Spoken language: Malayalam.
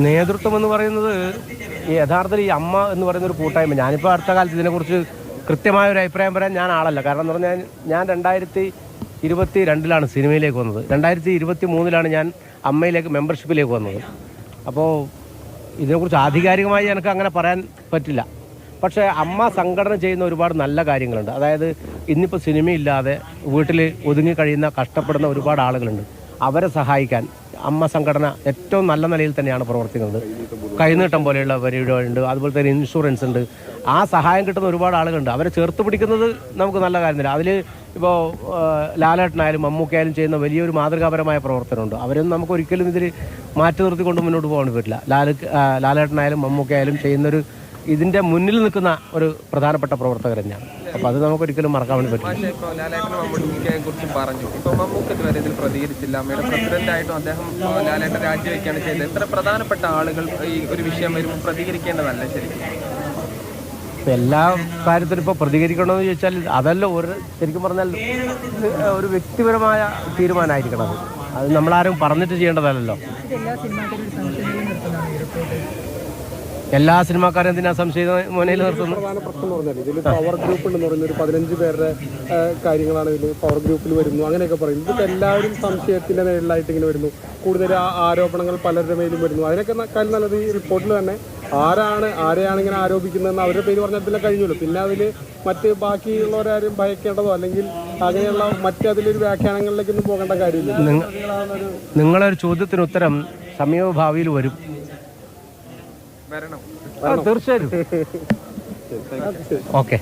നേതൃത്വം എന്ന് പറയുന്നത് യഥാർത്ഥത്തിൽ ഈ അമ്മ എന്ന് പറയുന്ന ഒരു കൂട്ടായ്മ, ഞാനിപ്പോൾ അടുത്ത കാലത്ത് ഇതിനെക്കുറിച്ച് കൃത്യമായ ഒരു അഭിപ്രായം പറയാൻ ഞാൻ ആളല്ല. കാരണം എന്ന് പറഞ്ഞാൽ ഞാൻ 2022 സിനിമയിലേക്ക് വന്നത്. 2023 ഞാൻ അമ്മയിലേക്ക് മെമ്പർഷിപ്പിലേക്ക് വന്നത്. അപ്പോൾ ഇതിനെക്കുറിച്ച് ആധികാരികമായി എനിക്ക് അങ്ങനെ പറയാൻ പറ്റില്ല. പക്ഷേ അമ്മ സംഘടന ചെയ്യുന്ന ഒരുപാട് നല്ല കാര്യങ്ങളുണ്ട്. അതായത് ഇന്നിപ്പോൾ സിനിമയില്ലാതെ വീട്ടിൽ ഒതുങ്ങി കഴിയുന്ന കഷ്ടപ്പെടുന്ന ഒരുപാട് ആളുകളുണ്ട്. അവരെ സഹായിക്കാൻ അമ്മ സംഘടന ഏറ്റവും നല്ല നിലയിൽ തന്നെയാണ് പ്രവർത്തിക്കുന്നത്. കൈനീട്ടം പോലെയുള്ള പരിപാടിയുണ്ട്, അതുപോലെ തന്നെ ഇൻഷുറൻസ് ഉണ്ട്. ആ സഹായം കിട്ടുന്ന ഒരുപാട് ആളുകളുണ്ട്. അവരെ ചേർത്ത് പിടിക്കുന്നത് നമുക്ക് നല്ല കാര്യമില്ല. അതിൽ ഇപ്പോൾ ലാലേട്ടനായാലും മമ്മൂക്കയായാലും ചെയ്യുന്ന വലിയൊരു മാതൃകാപരമായ പ്രവർത്തനമുണ്ട്. അവരൊന്നും നമുക്ക് ഒരിക്കലും ഇതിൽ മാറ്റി നിർത്തിക്കൊണ്ട് മുന്നോട്ട് പോകാൻ പറ്റില്ല. ലാലേട്ടനായാലും മമ്മൂക്കയായാലും ചെയ്യുന്നൊരു ഇതിൻ്റെ മുന്നിൽ നിൽക്കുന്ന ഒരു പ്രധാനപ്പെട്ട പ്രവർത്തകർ തന്നെയാണ്. അപ്പോൾ അത് നമുക്ക് ഒരിക്കലും മറക്കാൻ വേണ്ടി പറ്റില്ല. ഇപ്പോൾ ലാലേട്ടൻ മമ്മൂട്ടിയെ കുറിച്ച് പറഞ്ഞു. ഇപ്പോൾ മമ്മൂക്ക ഇതുവരെ ഇതിൽ പ്രതികരിച്ചില്ല. അമ്മയുടെ പ്രസിഡന്റായിട്ടും അദ്ദേഹം ലാലേട്ടൻ രാജിവെക്കുകയാണ് ചെയ്തത്. ഇത്ര പ്രധാനപ്പെട്ട ആളുകൾ ഈ ഒരു വിഷയം വരുമ്പോൾ പ്രതികരിക്കേണ്ടതല്ല ശരിക്കും? എല്ലാ കാര്യത്തിലും ഇപ്പോൾ പ്രതികരിക്കണമെന്ന് ചോദിച്ചാൽ അതല്ല ശരിക്കും പറഞ്ഞാൽ ഒരു വ്യക്തിപരമായ തീരുമാനമായിരിക്കണം. അത് നമ്മളാരും പറഞ്ഞിട്ട് ചെയ്യേണ്ടതല്ലോ. എല്ലാ സിനിമാക്കാരും എന്തിനാ സംശയം മുനയിൽ നിർത്തുന്നത്? പ്രധാന പ്രശ്നം എന്ന് പറഞ്ഞാൽ ഇതിൽ പവർ ഗ്രൂപ്പ് ഉണ്ടെന്ന് പറയുന്നത് ഒരു 15 പേരുടെ കാര്യങ്ങളാണ് ഇതിൽ പവർ ഗ്രൂപ്പിൽ വരുന്നു അങ്ങനെയൊക്കെ പറയും. ഇതിപ്പോൾ എല്ലാവരും സംശയത്തിന്റെ മേളിലായിട്ട് ഇങ്ങനെ വരുന്നു. കൂടുതൽ ആരോപണങ്ങൾ പലരുടെ മേലും വരുന്നു. അതിനൊക്കെ കാര്യം നല്ലത് ഈ റിപ്പോർട്ടിൽ തന്നെ ആരെയാണ് ഇങ്ങനെ ആരോപിക്കുന്നതെന്ന് അവരുടെ പേര് പറഞ്ഞതിലെ കഴിഞ്ഞല്ലോ. പിന്നെ അതിൽ മറ്റ് ബാക്കിയുള്ളവരാരും ഭയക്കേണ്ടതോ അല്ലെങ്കിൽ അങ്ങനെയുള്ള മറ്റതിലൊരു വ്യാഖ്യാനങ്ങളിലേക്കൊന്നും പോകേണ്ട കാര്യമില്ല. നിങ്ങളൊരു ചോദ്യത്തിന് ഉത്തരം സമീപഭാവിയിൽ വരും. തീർച്ചയായും. ഓക്കെ.